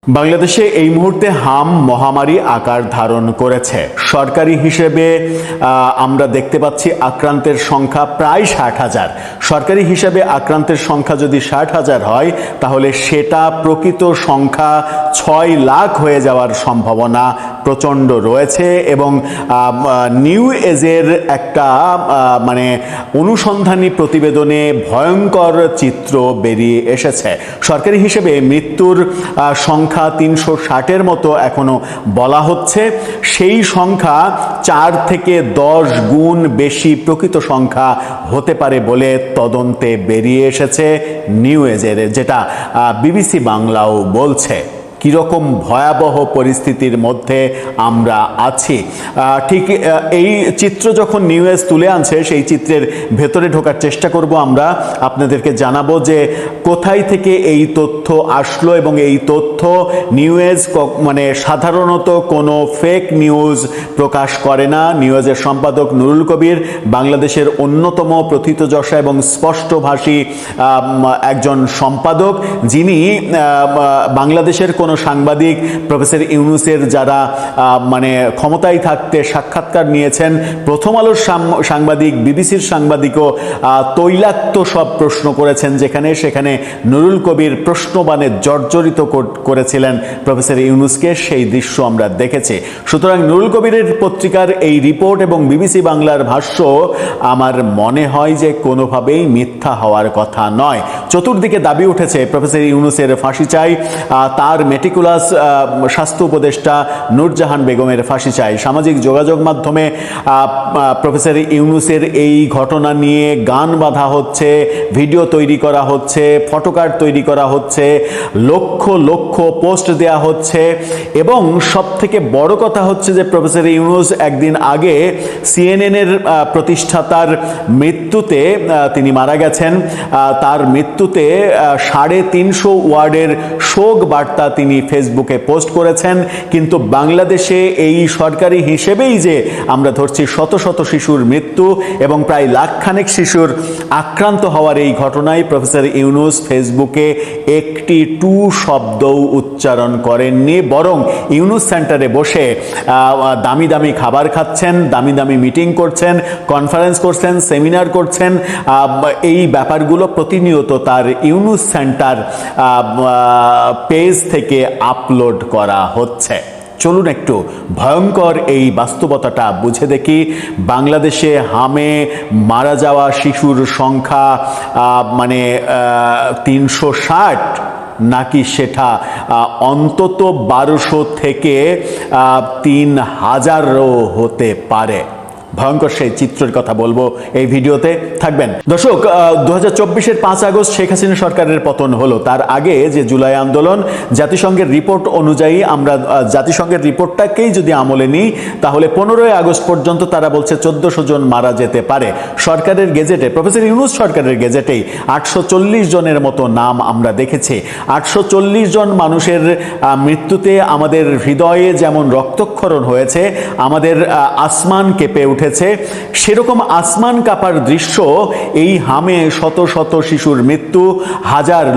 বাংলাদেশে এই মুহূর্তে হাম মহামারী আকার ধারণ করেছে। সরকারি হিসেবে আমরা দেখতে পাচ্ছি আক্রান্তের সংখ্যা প্রায় 60,000। সরকারি হিসেবে আক্রান্তের সংখ্যা যদি 60,000 হয়, তাহলে সেটা প্রকৃত সংখ্যা 6 লাখ হয়ে যাওয়ার সম্ভাবনা প্রচণ্ড রয়েছে। এবং নিউ এজের একটা অনুসন্ধানী প্রতিবেদনে ভয়ঙ্কর চিত্র বেরিয়ে এসেছে। সরকারি হিসেবে মৃত্যুর সংখ্যা 360-এর মতো এখনো বলা হচ্ছে। সেই সংখ্যা 4 থেকে 10 গুণ বেশি প্রকৃত সংখ্যা হতে পারে বলে তদন্তে বেরিয়ে এসেছে নিউ এজের, যেটা বিবিসি বাংলাও বলছে। কীরকম ভয়াবহ পরিস্থিতির মধ্যে আমরা আছি। ঠিক এই চিত্র যখন নিউ এজ তুলে আনছে, সেই চিত্রের ভেতরে ঢোকার চেষ্টা করব। আমরা আপনাদেরকে জানাবো যে কোথায় থেকে এই তথ্য আসলো, এবং এই তথ্য নিউ এজ সাধারণত কোনো ফেক নিউজ প্রকাশ করে না। নিউ এজের সম্পাদক নুরুল কবির বাংলাদেশের অন্যতম প্রথিতযশা এবং স্পষ্টভাষী একজন সম্পাদক, যিনি বাংলাদেশের কোনো সাংবাদিক প্রফেসর ইউনূসের যারা ক্ষমতায় থাকতে সাক্ষাৎকার নিয়েছেন, প্রথম আলোর সাংবাদিক, বিবিসির সাংবাদিকও তৈলাক্ত সব প্রশ্ন করেছেন, সেখানে নুরুল কবির প্রশ্নবাণে জর্জরিত করেছিলেন প্রফেসর ইউনূসকে। সেই দৃশ্য আমরা দেখেছি। সুতরাং নুরুল কবিরের পত্রিকার এই রিপোর্ট এবং বিবিসি বাংলার ভাষ্য আমার মনে হয় যে কোনোভাবেই মিথ্যা হওয়ার কথা নয়। চতুর্দিকে দাবি উঠেছে প্রফেসর ইউনূসের ফাঁসি চাই, তার মেটিকুলাস স্বাস্থ্য উপদেষ্টা নূরজাহান বেগমের ফাঁসি চাই। সামাজিক যোগাযোগ মাধ্যমে প্রফেসর ইউনূসের এই ঘটনা নিয়ে গান বাঁধা হচ্ছে, ভিডিও তৈরি করা হচ্ছে, ফটোকার্ড তৈরি করা হচ্ছে, লক্ষ লক্ষ পোস্ট দেয়া হচ্ছে। এবং সবথেকে বড় কথা হচ্ছে যে প্রফেসর ইউনূস একদিন আগে সিএনএনের প্রতিষ্ঠাতার মৃত্যুতে তিনি মারা গেছেন। তার মৃত্যুতে 350 ওয়ার্ডের শোক বার্তা তিনি ফেসবুকে পোস্ট করেছেন। কিন্তু বাংলাদেশে এই সরকারি হিসেবেই যে আমরা ধরছি শত শত শিশুর মৃত্যু এবং প্রায় লাখখানেক শিশুর আক্রান্ত হওয়ার এই ঘটনায় প্রফেসর ইউনূস ফেসবুকে একটি টু শব্দও উচ্চারণ করেননি, বরং ইউনূস সেন্টারে বসে দামি দামি খাবার খাচ্ছেন, দামি দামি মিটিং করছেন, কনফারেন্স করছেন, সেমিনার করছেন। এই ব্যাপারগুলো প্রতিনিয়ত তার ইউনূস সেন্টার পেজ থেকে আপলোড করা হচ্ছে। চলুন একটু ভয়ঙ্কর এই বাস্তবতাটা বুঝে দেখি। বাংলাদেশে হামে মারা যাওয়া শিশুর সংখ্যা 360, নাকি সেটা অন্তত 1200 থেকে 3000ও হতে পারে। ভয়ঙ্কর সেই চিত্রের কথা বলবো এই ভিডিওতে, থাকবেন। দর্শক, 2024-এর 5 আগস্ট শেখ হাসিনা সরকারের পতন হলো। তার আগে যে জুলাই আন্দোলন, জাতিসংঘের রিপোর্ট অনুযায়ী আমরা জাতিসংঘের রিপোর্টটাকেই যদি আমলে নিই, তাহলে 15ই আগস্ট পর্যন্ত তারা বলছে 1400 জন মারা যেতে পারে। সরকারের গেজেটে, প্রফেসর ইউনূস সরকারের গেজেটেই 840 জনের মতো নাম আমরা দেখেছি। 840 জন মানুষের মৃত্যুতে আমাদের হৃদয়ে যেমন রক্তক্ষরণ হয়েছে, আমাদের আসমান কেঁপে উঠেছে। সেরকম আসমান কাঁপার দৃশ্য এই হামে শত শত শিশুর মৃত্যু,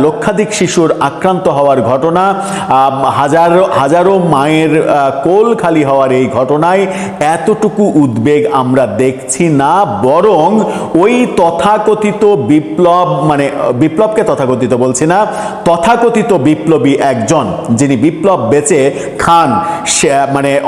লক্ষাধিক শিশুর আক্রান্ত হওয়ার ঘটনা, হাজারো মায়ের কোল খালি হওয়ার এই ঘটনায় এতটুকু উদ্বেগ আমরা দেখছি না, বরং ওই তথাকথিত বিপ্লব, বিপ্লবকে তথাকথিত বলছি না, তথাকথিত বিপ্লবী একজন, যিনি বিপ্লব বেচে খান,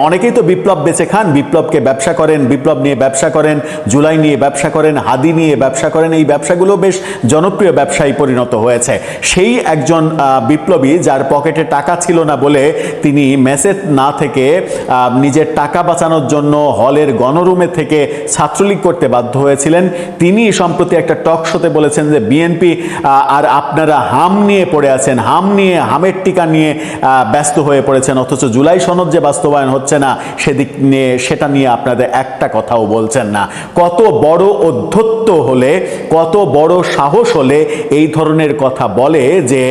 অনেকেই তো বিপ্লব বেচে খান, বিপ্লবকে ব্যবসা করেন, বিপ্লব নিয়ে ব্যবসা করেন, জুলাই নিয়ে ব্যবসা করেন, হাদি নিয়ে ব্যবসা করেন। এই ব্যবসাগুলো বেশ জনপ্রিয় ব্যবসায় পরিণত হয়েছে। সেই একজন বিপ্লবী, যার পকেটে টাকা ছিল না বলে তিনি মেসেজ না থেকে নিজের টাকা বাঁচানোর জন্য হলের গণরুমে থেকে ছাত্রলীগ করতে বাধ্য হয়েছিলেন, তিনি সম্প্রতি একটা টক শোতে বলেছেন যে বিএনপি আর আপনারা হাম নিয়ে পড়ে আছেন, হামের টিকা নিয়ে ব্যস্ত হয়ে পড়েছেন, অথচ জুলাই সনদ যে বাস্তবায়ন হচ্ছে না সেদিক নিয়ে সেটা নিয়ে আপনাদের একটা কথাও বলছেন না। কত বড় অধ্যত্ব হলে, কত বড় সাহস হলে এই ধরনের কথা বলে যে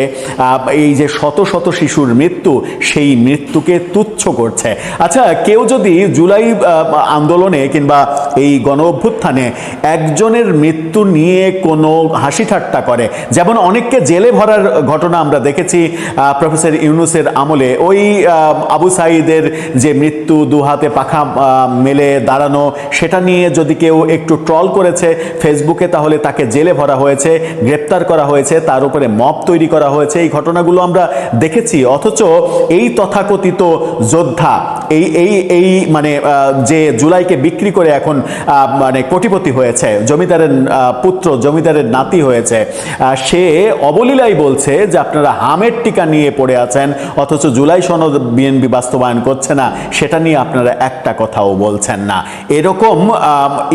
এই যে শত শত শিশুর মৃত্যু, সেই মৃত্যুকে তুচ্ছ করছে। আচ্ছা, কেউ যদি জুলাই আন্দোলনে কিংবা এই গণ অভ্যুত্থানে একজনের মৃত্যু নিয়ে কোনো হাসি ঠাট্টা করে, যেমন অনেককে জেলে ভরার ঘটনা আমরা দেখেছি প্রফেসর ইউনূসের আমলে, ওই আবু সাঈদের যে মৃত্যু, দু হাতে পাখা মেলে দাঁড়ানো, সেটা নিয়ে যদি কেউ একটু ট্রল করেছে ফেসবুকে, তাহলে তাকে জেলে ভরা হয়েছে, গ্রেপ্তার করা হয়েছে, তার উপরে মব তৈরি করা হয়েছে। এই ঘটনাগুলো আমরা দেখেছি। অথচ এই তথাকথিত যোদ্ধা, এই এই এই মানে যে জুলাইকে বিক্রি করে এখন মানে কোটিপতি হয়েছে, জমিদারের পুত্র, জমিদারের নাতি হয়েছে, সে অবলীলাই বলছে যে আপনারা হামের টিকা নিয়ে পড়ে আছেন, অথচ জুলাই সনদ বিএনপি বাস্তবায়ন করছে না, সেটা নিয়ে আপনারা একটা কথাও বলছেন না। এরকম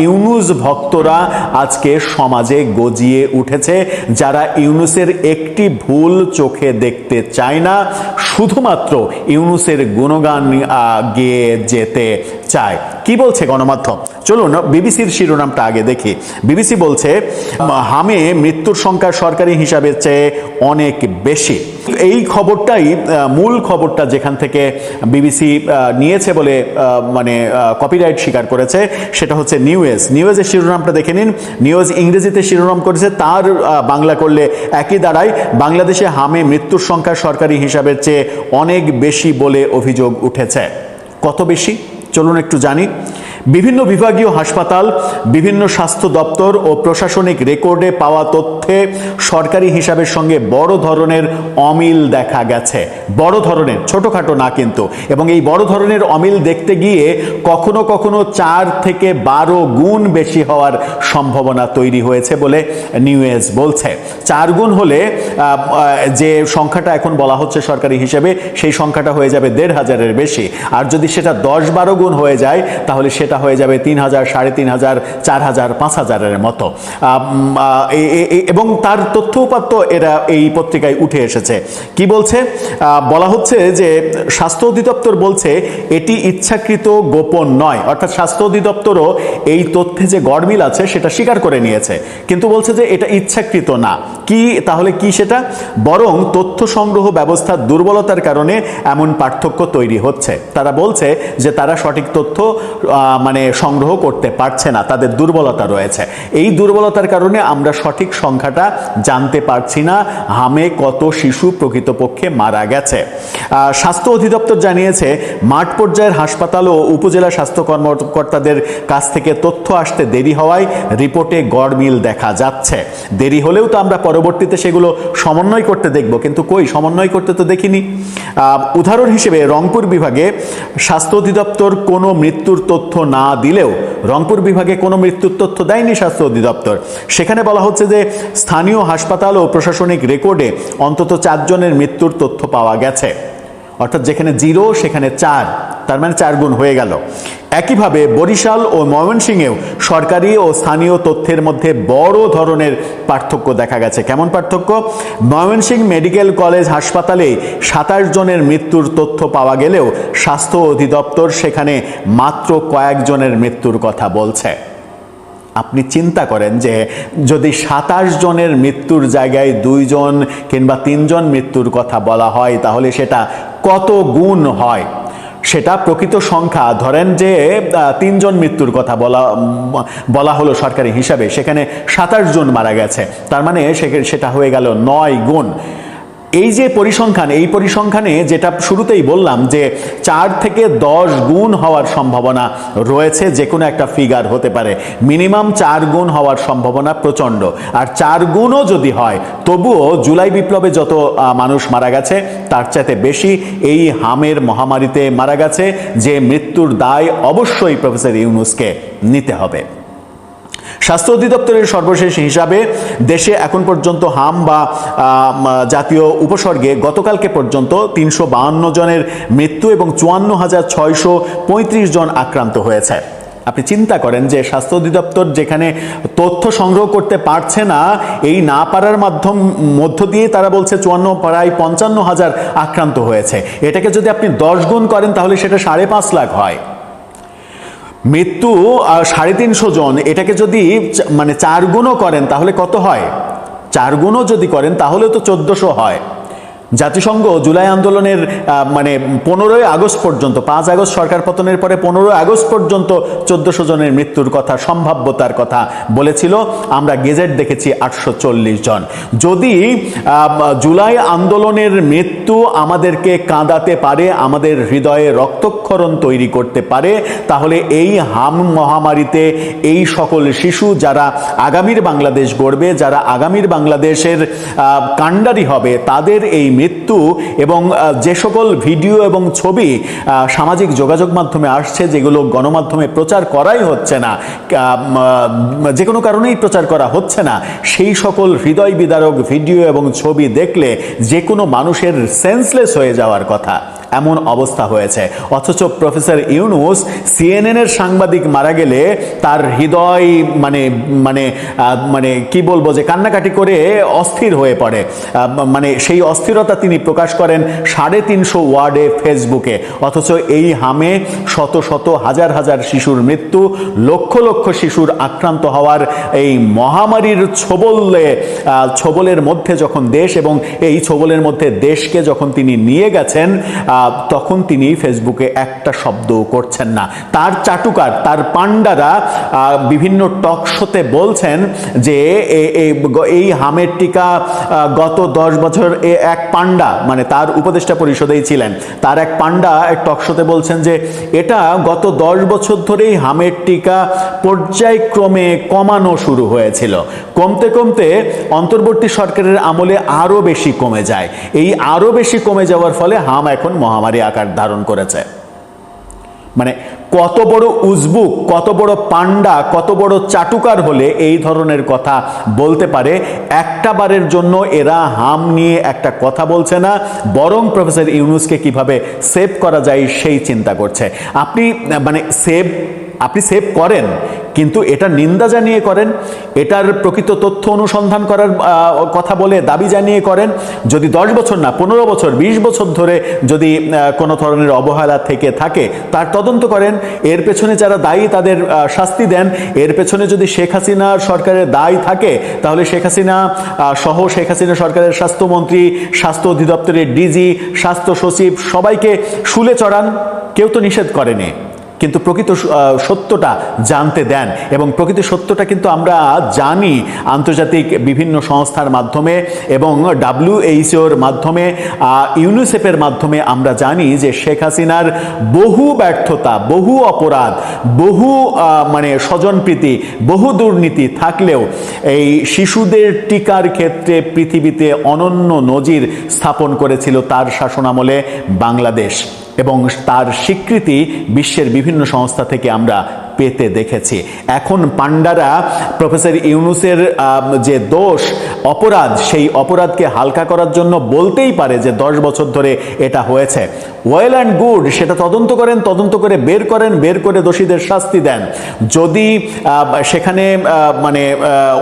ইউনূস ভক্তরা আজকে সমাজে গজিয়ে উঠেছে, যারা ইউনূসের একটি ভুল চোখে দেখতে চায় না, শুধুমাত্র ইউনূসের গুণগান গেয়ে যেতে চায়। কি বলছে গণমাধ্যম? চলুন বিবিসির শিরোনামটা আগে দেখি। বিবিসি বলছে হামে মৃত্যুর সংখ্যা সরকারি হিসাবের চেয়ে অনেক বেশি। এই খবরটাই মূল খবরটা যেখান থেকে বিবিসি নিয়েছে বলে মানে কপিরাইট স্বীকার করেছে, সেটা হচ্ছে নিউজের শিরোনামটা দেখে নিন। নিউজ ইংরেজিতে শিরোনাম করেছে, তার বাংলা করলে একই দাঁড়ায়, বাংলাদেশে হামে মৃত্যুর সংখ্যা সরকারি হিসাবের চেয়ে অনেক বেশি বলে অভিযোগ উঠেছে। কত বেশি চলুন একটু জানি। বিভিন্ন বিভাগীয় হাসপাতাল, বিভিন্ন স্বাস্থ্য দপ্তর ও প্রশাসনিক রেকর্ডে পাওয়া তথ্যে সরকারি হিসাবের সঙ্গে বড় ধরনের অমিল দেখা গেছে। বড় ধরনের, ছোটখাটো না কিন্তু। এবং এই বড় ধরনের অমিল দেখতে গিয়ে কখনো কখনো 4 থেকে 12 গুণ বেশি হওয়ার সম্ভাবনা তৈরি হয়েছে বলে নিউজ বলছে। 4 গুণ হলে যে সংখ্যাটা এখন বলা হচ্ছে সরকারি হিসেবে, সেই সংখ্যাটা হয়ে যাবে 1,500-এর বেশি। আর যদি সেটা 10-12 গুণ হয়ে যায়, তাহলে সেটা হয়ে যাবে 3,000, 3,500, 4,000, 5,000-এর মতো। এবং তার তথ্য উপাত্ত এরা এই পত্রিকায় উঠে এসেছে। কি বলছে? বলা হচ্ছে যে স্বাস্থ্য অধিদপ্তর বলছে এটি ইচ্ছাকৃত, গোপন নয়। অর্থাৎ স্বাস্থ্য অধিদপ্তরও এই তথ্যে যে গড়মিল আছে সেটা স্বীকার করে নিয়েছে, কিন্তু বলছে যে এটা ইচ্ছাকৃত না। কি তাহলে কি সেটা? বরং তথ্য সংগ্রহ ব্যবস্থার দুর্বলতার কারণে এমন পার্থক্য তৈরি হচ্ছে। তারা বলছে যে তারা সঠিক তথ্য মানে সংগ্রহ করতে পারছে না, তাদের দুর্বলতা রয়েছে। এই দুর্বলতার কারণে আমরা সঠিক সংখ্যাটা জানতে পারছি না, হামে কত শিশু প্রকৃতপক্ষে মারা গেছে। স্বাস্থ্য অধিদপ্তর জানিয়েছে মাঠ পর্যায়ের হাসপাতাল ও উপজেলা স্বাস্থ্য কর্মকর্তাদের কাছ থেকে তথ্য আসতে দেরি হওয়ায় রিপোর্টে গড়মিল দেখা যাচ্ছে। দেরি হলেও তো আমরা পরবর্তীতে সেগুলো সমন্বয় করতে দেখব, কিন্তু কই সমন্বয় করতে তো দেখিনি। উদাহরণ হিসেবে রংপুর বিভাগে স্বাস্থ্য অধিদপ্তর কোনো মৃত্যুর তথ্য না দিলেও, রংপুর বিভাগে কোনো মৃত্যুর তথ্য দেয়নি স্বাস্থ্য অধিদপ্তর। সেখানে বলা হচ্ছে যে স্থানীয় হাসপাতাল ও প্রশাসনিক রেকর্ডে অন্তত 4 জনের মৃত্যুর তথ্য পাওয়া গেছে। অর্থাৎ যেখানে 0 সেখানে 4, তার মানে 4 গুণ হয়ে গেল। একইভাবে বরিশাল ও ময়মনসিংহেও সরকারি ও স্থানীয় তথ্যের মধ্যে বড় ধরনের পার্থক্য দেখা গেছে। কেমন পার্থক্য? ময়মনসিংহ মেডিকেল কলেজ হাসপাতালে 27 জনের মৃত্যুর তথ্য পাওয়া গেলেও স্বাস্থ্য অধিদপ্তর সেখানে মাত্র কয়েকজনের মৃত্যুর কথা বলছে। আপনি চিন্তা করেন যে যদি 27 জনের মৃত্যুর জায়গায় 2 জন কিংবা 3 জন মৃত্যুর কথা বলা হয়, তাহলে সেটা কত গুণ হয়। সেটা প্রকৃত সংখ্যা, ধরেন যে 3 জন মৃত্যুর কথা বলা হলো সরকারি হিসাবে, সেখানে 27 জন মারা গেছে, তার মানে সেটা হয়ে গেল 9 গুণ। এই যে পরিসংখ্যান, এই পরিসংখ্যানে যেটা শুরুতেই বললাম যে 4 থেকে 10 গুণ হওয়ার সম্ভাবনা রয়েছে, যে কোনো একটা ফিগার হতে পারে। মিনিমাম 4 গুণ হওয়ার সম্ভাবনা প্রচণ্ড। আর 4 গুণও যদি হয়, তবুও জুলাই বিপ্লবে যত মানুষ মারা গেছে তার চাইতে বেশি এই হামের মহামারীতে মারা গেছে, যে মৃত্যুর দায় অবশ্যই প্রফেসর ইউনূসকে নিতে হবে। স্বাস্থ্য অধিদপ্তরের সর্বশেষ হিসাবে দেশে এখন পর্যন্ত হাম বা জাতীয় উপসর্গে গতকালকে পর্যন্ত 352 জনের মৃত্যু এবং 54,635 জন আক্রান্ত হয়েছে। আপনি চিন্তা করেন যে স্বাস্থ্য অধিদপ্তর যেখানে তথ্য সংগ্রহ করতে পারছে না, এই না পারার মধ্য দিয়ে তারা বলছে 54 প্রায় 55,000 আক্রান্ত হয়েছে। এটাকে যদি আপনি 10 গুণ করেন তাহলে সেটা 5.5 লাখ হয়। মৃত্যু 350 জন, এটাকে যদি মানে 4 গুণও করেন তাহলে কত হয়? 4 গুণও যদি করেন তাহলে তো 1400 হয়। জাতিসংঘ জুলাই আন্দোলনের মানে 15ই আগস্ট পর্যন্ত, 5 আগস্ট সরকার পতনের পরে 15 আগস্ট পর্যন্ত 1400 জনের মৃত্যুর কথা, সম্ভাব্যতার কথা বলেছিল। আমরা গেজেট দেখেছি 840 জন। যদি জুলাই আন্দোলনের মৃত্যু আমাদেরকে কাঁদাতে পারে, আমাদের হৃদয়ে রক্তক্ষরণ তৈরি করতে পারে, তাহলে এই হাম মহামারীতে এই সকল শিশু যারা আগামীর বাংলাদেশ গড়বে, যারা আগামীর বাংলাদেশের কাণ্ডারি হবে, তাদের এই মৃত্যু এবং যে সকল ভিডিও এবং ছবি সামাজিক যোগাযোগ মাধ্যমে আসছে, যেগুলো গণমাধ্যমে প্রচার করাই হচ্ছে না, যে কোনো কারণেই প্রচার করা হচ্ছে না, সেই সকল হৃদয় বিদারক ভিডিও এবং ছবি দেখলে যে কোনো মানুষের সেন্সলেস হয়ে যাওয়ার কথা, এমন অবস্থা হয়েছে। অথচ প্রফেসর ইউনূস সিএনএনের সাংবাদিক মারা গেলে তার হৃদয় মানে মানে মানে কি বলবো, যে কান্নাকাটি করে অস্থির হয়ে পড়ে। মানে সেই অস্থিরতা তিনি প্রকাশ করেন 350 ওয়ার্ডে ফেসবুকে। অথচ এই হামে শত শত হাজার হাজার শিশুর মৃত্যু, লক্ষ লক্ষ শিশুর আক্রান্ত হওয়ার এই মহামারীর ছোবলের মধ্যে যখন দেশ, এবং এই ছোবলের মধ্যে দেশকে যখন তিনি নিয়ে গেছেন, তখন তিনি ফেসবুকে একটা শব্দ করছেন না। তার চাটুকার, তার পান্ডারা বিভিন্ন টক শোতে বলছেন যে এই হামের টিকা গত 10 বছর এক পান্ডা, মানে তার উপদেষ্টা পরিষদেই ছিলেন, তার এক পান্ডা এক টক শোতে বলছেন যে এটা গত 10 বছর ধরেই হামের টিকা পর্যায়ক্রমে কমানো শুরু হয়েছিল, কমতে কমতে অন্তর্বর্তী সরকারের আমলে আরো বেশি কমে যায়। এই আরো বেশি কমে যাওয়ার ফলে হাম এখন মহামারী আকার ধারণ করেছে। মানে কত বড় উজবুক, কত বড় পান্ডা, কত বড় চাটুকার হলে এই ধরনের কথা বলতে পারে? একটা বারের জন্য এরা হাম নিয়ে একটা কথা বলছে না, বরং প্রফেসর ইউনূসকে কিভাবে সেভ করা যায় সেই চিন্তা করছে। আপনি সেভ করেন, কিন্তু এটা নিন্দা জানিয়ে করেন, এটার প্রকৃত তথ্য অনুসন্ধান করার কথা বলে দাবি জানিয়ে করেন। যদি 10 বছর না 15 বছর 20 বছর ধরে যদি কোনো ধরনের অবহেলা থেকে থাকে, তার তদন্ত করেন, এর পেছনে যারা দায়ী তাদের শাস্তি দেন। এর পেছনে যদি শেখ হাসিনার সরকারের দায় থাকে, তাহলে শেখ হাসিনা সহ শেখ হাসিনা সরকারের স্বাস্থ্যমন্ত্রী, স্বাস্থ্য অধিদপ্তরের ডিজি, স্বাস্থ্য সচিব সবাইকে শুলে চড়ান, কেউ তো নিষেধ করেনি। কিন্তু প্রকৃত সত্যটা জানতে দেন, এবং প্রকৃত সত্যটা কিন্তু আমরা জানি আন্তর্জাতিক বিভিন্ন সংস্থার মাধ্যমে এবং WHOর মাধ্যমে, ইউনিসেফের মাধ্যমে আমরা জানি যে শেখ হাসিনার বহু ব্যর্থতা, বহু অপরাধ, বহু মানে স্বজনপ্রীতি, বহু দুর্নীতি থাকলেও এই শিশুদের টিকার ক্ষেত্রে পৃথিবীতে অনন্য নজির স্থাপন করেছিল তার শাসনামলে বাংলাদেশ, এবং তার স্বীকৃতি বিশ্বের বিভিন্ন সংস্থা থেকে আমরা পেতে দেখেছি। এখন পান্ডারা প্রফেসর ইউনূসের যে দোষ, অপরাধ, সেই অপরাধকে হালকা করার জন্য বলতেই পারে যে 10 বছর ধরে এটা হয়েছে। ওয়েল অ্যান্ড গুড, সেটা তদন্ত করেন, তদন্ত করে বের করেন, বের করে দোষীদের শাস্তি দেন। যদি সেখানে মানে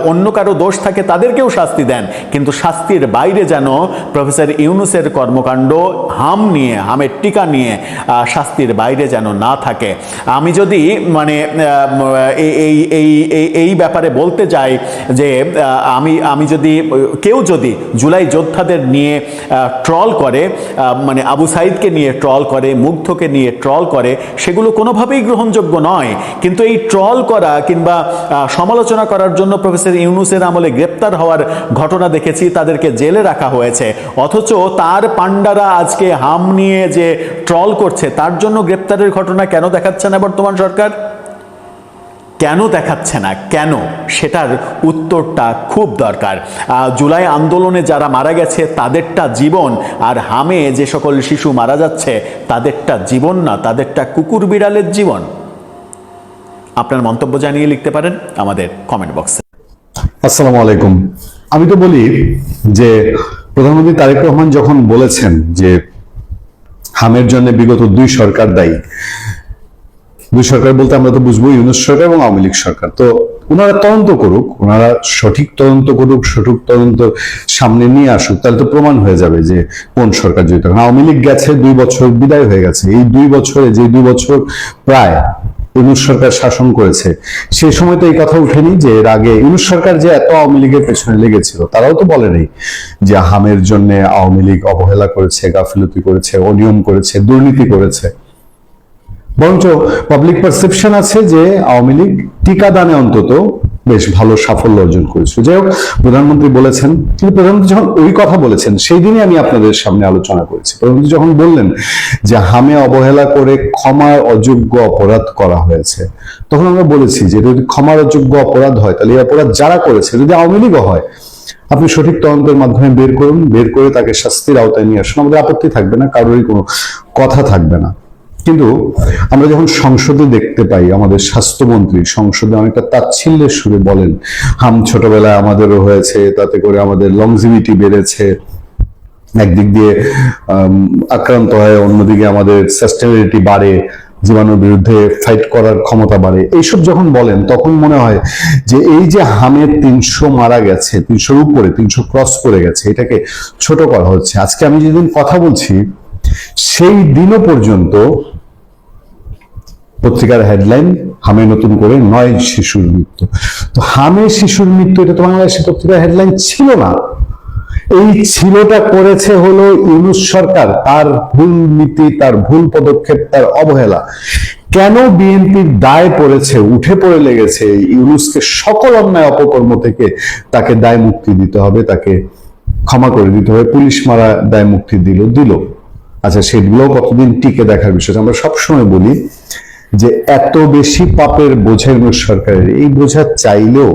অন্য কারো দোষ থাকে তাদেরকেও শাস্তি দেন, কিন্তু শাস্তির বাইরে যেন প্রফেসর ইউনূসের কর্মকাণ্ড হামের টিকা নিয়ে শাস্তির বাইরে যেন না থাকে। আমি যদি মানে এই ব্যাপারে বলতে যাই যে আমি যদি কেউ যদি জুলাই যোদ্ধাদের নিয়ে ট্রল করে, মানে আবু সাইদকে নিয়ে ট্রল করে, মুগ্ধকে নিয়ে ট্রল করে, সেগুলো কোনোভাবেই গ্রহণযোগ্য নয়। কিন্তু এই ট্রল করা কিংবা সমালোচনা করার জন্য প্রফেসর ইউনূসের আমলে গ্রেপ্তার হওয়ার ঘটনা দেখেছি, তাদেরকে জেলে রাখা হয়েছে। অথচ তার পান্ডারা আজকে হাম নিয়ে যে ট্রল করছে, তার জন্য গ্রেপ্তারের ঘটনা কেন দেখাচ্ছে না বর্তমান সরকার? কেন দেখাচ্ছে না, কেন? সেটার উত্তরটা খুব দরকার। জুলাই আন্দোলনে যারা মারা গেছে তাদেরটা জীবন, আর হামে যে সকল শিশু মারা যাচ্ছে তাদেরটা জীবন না, তাদেরটা কুকুর বিড়ালের জীবন। আপনার মন্তব্য জানিয়ে লিখতে পারেন আমাদের কমেন্ট বক্সে। আসসালামু আলাইকুম। আমি তো বলি যে প্রধানমন্ত্রী তারেক রহমান যখন বলেছেন যে হামের জন্য বিগত 2 সরকার দায়ী, দুই সরকার বলতে আমরা তো বুঝবো ইউনূস সরকার এবং আওয়ামী লীগ সরকার। তো ওনারা তদন্ত করুক, ওনারা সঠিক তদন্ত করুক, সঠিক তদন্ত সামনে নিয়ে আসুক, তাহলে তো প্রমাণ হয়ে যাবে যে কোন সরকার জড়িত। কারণ আওয়ামী লীগ গেছে 2 বছর, বিদায় হয়ে গেছে। এই 2 বছরে, যে 2 বছর প্রায় ইউনূস সরকার শাসন করেছে, সেই সময় তো এই কথা উঠেনি যে এর আগে ইউনূস সরকার যে এত আওয়ামী লীগের পেছনে লেগেছিল, তারাও তো বলেনি যে হামের জন্য আওয়ামী লীগ অবহেলা করেছে, গাফিলতি করেছে, অনিয়ম করেছে, দুর্নীতি করেছে। বরঞ্চ পাবলিক পারসেপশন আছে যে আওয়ামী লীগ টিকাদানে অন্তত বেশ ভালো সাফল্য অর্জন করেছে। যাই হোক, প্রধানমন্ত্রী বলেছেন, কিন্তু প্রধানমন্ত্রী যখন ওই কথা বলেছেন সেই দিনই আমি আপনাদের সামনে আলোচনা করেছি। প্রধানমন্ত্রী যখন বললেন যে হামে অবহেলা করে ক্ষমার অযোগ্য অপরাধ করা হয়েছে, তখন আমরা বলেছি যে যদি ক্ষমার অযোগ্য অপরাধ হয়, তাহলে এই অপরাধ যারা করেছে, যদি আওয়ামী লীগও হয়, আপনি সঠিক তদন্তের মাধ্যমে বের করুন, বের করে তাকে শাস্তির আওতায় নিয়ে আসুন, আমাদের আপত্তি থাকবে না, কারোরই কোনো কথা থাকবে না। কিন্তু আমরা যখন সংসদে দেখতে পাই আমাদের স্বাস্থ্যমন্ত্রী সংসদে অনেকটা তাচ্ছিল্যের সুরে বলেন, হাম ছোটবেলায় আমাদেরও হয়েছে, তাতে করে আমাদের লংজিভিটি বেড়েছে, একদিক দিয়ে আক্রান্ত হয়, অন্যদিকে আমাদের সাস্টেনেবিলিটি বাড়ে, জীবাণুর বিরুদ্ধে ফাইট করার ক্ষমতা বাড়ে, এইসব যখন বলেন তখন মনে হয় যে এই যে হামের 300 মারা গেছে, 300-র উপরে, 300 ক্রস করে গেছে, এটাকে ছোট করা হচ্ছে। আজকে আমি যেদিন কথা বলছি সেই দিনও পর্যন্ত পত্রিকার হেডলাইন হামে নতুন করে 9 শিশুর মৃত্যু। তো হামে শিশুর মৃত্যু, এটা তো বাংলাদেশের পত্রিকার হেডলাইন ছিল না। এই ছিলটা করেছে হলো ইউনূস সরকার, তার ভুল নীতি, তার ভুল পদক্ষেপ, তার অবহেলা। কেন বিএনপির দায় পড়েছে, উঠে পড়ে লেগেছে ইউনূসকে সকল অন্যায় অপকর্ম থেকে তাকে দায় মুক্তি দিতে হবে, তাকে ক্ষমা করে দিতে হবে। পুলিশ মারা দায় মুক্তি দিল। আচ্ছা, সেগুলো কতদিন টিকে দেখার বিষয়। আমরা সবসময় বলি যে এত বেশি পাপের বোঝা ইউনূস সরকারের, এই বোঝা চাইলেও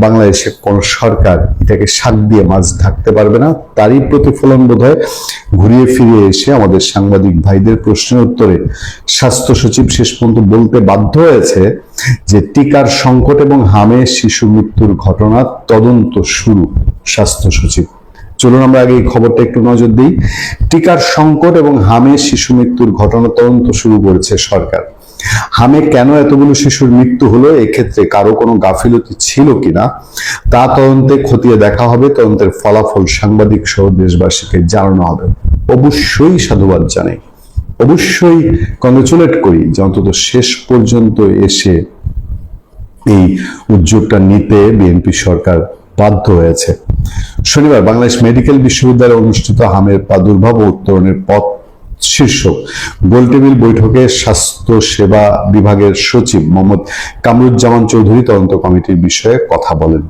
বাংলাদেশের কোন সরকার এটাকে শাক দিয়ে মাছ ঢাকতে পারবে না। তারই প্রতিফলন বোধহয় ঘুরিয়ে ফিরিয়ে এসে আমাদের সাংবাদিক ভাইদের প্রশ্নের উত্তরে স্বাস্থ্য সচিব শেষ পর্যন্ত বলতে বাধ্য হয়েছে যে টিকার সংকট এবং হামে শিশু মৃত্যুর ঘটনার তদন্ত শুরু। স্বাস্থ্য সচিব, চলুন আমরা আগে এই খবরটা একটু নজর দিই। টিকার সংকট এবং হামে শিশু মৃত্যুর ঘটনা তদন্ত শুরু করেছে সরকার। হামে কেন এতগুলো শিশুর মৃত্যু হলো, এক্ষেত্রে কারো কোনো গাফিলতি ছিল কিনা তা তদন্তে খতিয়ে দেখা হবে। তদন্তের ফলাফল সাংবাদিক সহ দেশবাসীকে জানানো হবে। অবশ্যই সাধুবাদ জানাই, অবশ্যই কংগ্রেচুলেট করি যে অন্তত শেষ পর্যন্ত এসে এই উদ্যোগটা নিতে বিএনপি সরকার বাধ্য হয়েছে। শনিবার বাংলাদেশ মেডিকেল বিশ্ববিদ্যালয়ে অনুষ্ঠিত হামের প্রাদুর্ভাব ও উত্তরণের পথ শীর্ষক গোলটেবিল বৈঠকে স্বাস্থ্য সেবা বিভাগের সচিব মোহাম্মদ কামরুজ্জামান চৌধুরী তদন্ত কমিটির বিষয়ে কথা বলেন।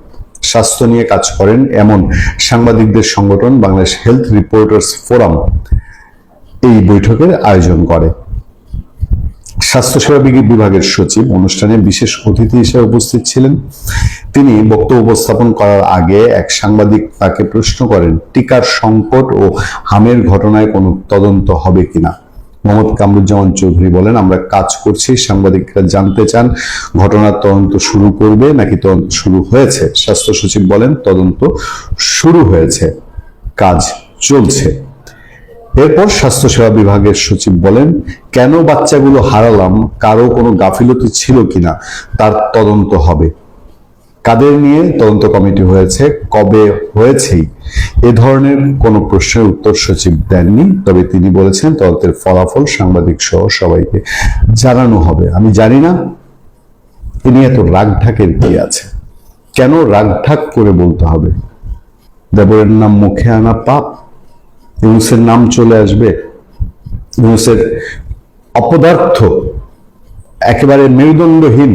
স্বাস্থ্য নিয়ে কাজ করেন এমন সাংবাদিকদের সংগঠন বাংলাদেশ হেলথ রিপোর্টার্স ফোরাম এই বৈঠকের আয়োজন করে। স্বাস্থ্যসেবা বিভাগের সচিব অনুষ্ঠানে বিশেষ অতিথি হিসেবে উপস্থিত ছিলেন। তিনি বক্তব্য উপস্থাপন করার আগে এক সাংবাদিক তাকে প্রশ্ন করেন, টিকার সংকট ও হামের ঘটনায় কোনো তদন্ত হবে কিনা। মোহাম্মদ কামরুজ্জামান চৌধুরী বলেন, আমরা কাজ করছি। সাংবাদিকরা জানতে চান ঘটনার তদন্ত শুরু করবে নাকি তদন্ত শুরু হয়েছে। স্বাস্থ্য সচিব বলেন, তদন্ত শুরু হয়েছে, কাজ চলছে। এরপর স্বাস্থ্যসেবা বিভাগের সচিব বলেন, কেন বাচ্চাগুলো হারালাম, কারো কোনো গাফিলতি ছিল কিনা তার তদন্ত হবে। কাদের নিয়ে তদন্ত কমিটি হয়েছে, কবে হয়েছেই এ ধরনের কোনো প্রশ্নের উত্তর সচিব দেননি। তবে তিনি বলেছেন তদন্তের ফলাফল সাংবাদিক সহ সবাইকে জানানো হবে। আমি জানি না তিনি এত রাগঢাকের কি আছে, কেন রাগঢাক করে বলতে হবে দেবরের নাম মুখে আনা পাপ, ইউনূসের নাম চলে আসবে, ইউনূসের অপদার্থ একেবারে মেরুদণ্ডহীন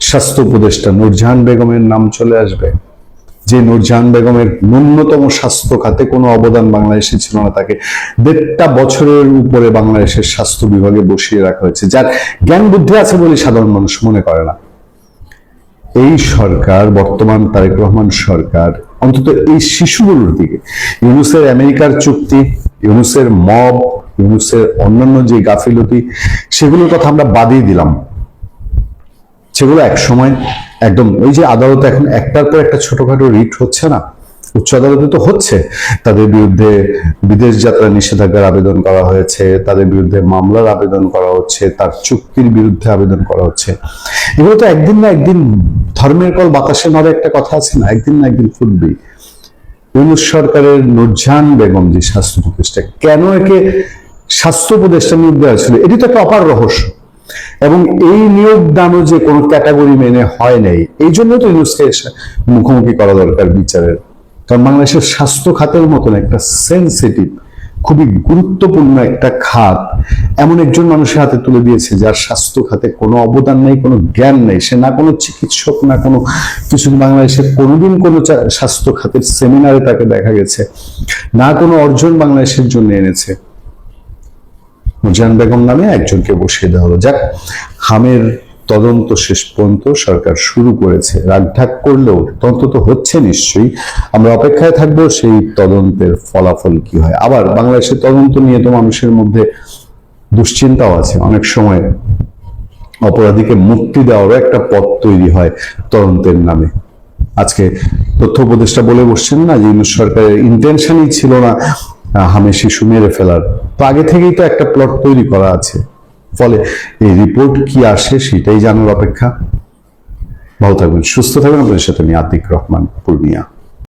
স্বাস্থ্য উপদেষ্টা নূরজাহান বেগমের নাম চলে আসবে, যে নূরজাহান বেগমের ন্যূনতম স্বাস্থ্য খাতে কোনো অবদান বাংলাদেশে ছিল না। তাকে 1.5 বছরের উপরে বাংলাদেশের স্বাস্থ্য বিভাগে বসিয়ে রাখা হয়েছে, যার জ্ঞান বুদ্ধি আছে বলে সাধারণ মানুষ মনে করে না। এই সরকার, বর্তমান তারেক রহমান সরকার, অন্তত এই শিশুগুলোর দিকে, ইউনূসের আমেরিকার চুক্তি, ইউনূসের মব, ইউনূসের অন্যান্য যে গাফিলতি, সেগুলোর কথা আমরা বাদই দিলাম। সেগুলো এক সময় একদম ওই যে আদালতে এখন একটার পর একটা ছোটখাটো রিট হচ্ছে না, উচ্চ আদালতে তো হচ্ছে, তাদের বিরুদ্ধে বিদেশ যাত্রা নিষেধাজ্ঞার আবেদন করা হয়েছে, তাদের বিরুদ্ধে মামলার আবেদন করা হচ্ছে, তার চুক্তির বিরুদ্ধে আবেদন করা হচ্ছে। এগুলো তো একদিন না একদিন, ধর্মের কল বাতাসে নড়ে একটা কথা আছে না, একদিন না একদিন ফুটবেই। ইউনূস সরকারের নূরজাহান বেগম যে স্বাস্থ্য উপদেষ্টা, কেন একে স্বাস্থ্য উপদেষ্টা নিয়োগ দেওয়া ছিল, এটি তো একটা অপার রহস্য। এবং এই নিয়োগ দানও যে কোনো ক্যাটাগরি মেনে হয় নাই, এই জন্য তো ইউনূসকে মুখোমুখি করা দরকার বিচারের। কারণ বাংলাদেশের স্বাস্থ্য খাতের মতন একটা সেন্সিটিভ, খুবই গুরুত্বপূর্ণ একটা খাত এমন একজন মানুষের হাতে তুলে দিয়েছে যার স্বাস্থ্য খাতে কোনো অবদান নেই, কোনো জ্ঞান নেই, সে না কোনো চিকিৎসক না কোনো কিছু। বাংলাদেশের কোনোদিন কোনো স্বাস্থ্য খাতের সেমিনারে তাকে দেখা গেছে, না কোনো অর্জন বাংলাদেশের জন্য এনেছে। নূরজাহান বেগম নামে একজনকে বসিয়ে দেওয়া হলো। যাক, হামের তদন্ত শেষ পর্যন্ত সরকার শুরু করেছে, রাগঢাক করলেও তদন্ত তো হচ্ছে নিশ্চয়ই। আমরা অপেক্ষায় থাকবো সেই তদন্তের ফলাফল কি হয়। আবার বাংলাদেশের তদন্ত নিয়ে তো মানুষের মধ্যে দুশ্চিন্তাও আছে। অনেক সময় অপরাধীকে মুক্তি দেওয়ারও একটা পথ তৈরি হয় তদন্তের নামে। আজকে তথ্য উপদেষ্টা বলে বসছেন না যে ইউনূস সরকারের ইন্টেনশনই ছিল না হামে শিশু মেরে ফেলার, তো আগে থেকেই তো একটা প্লট তৈরি করা আছে। ফলে এই রিপোর্ট কি আসে সেটাই জানার অপেক্ষা। ভালো থাকবেন, সুস্থ থাকবেন। আপনাদের সাথে আমি আতিক রহমান, পূর্ণিয়া।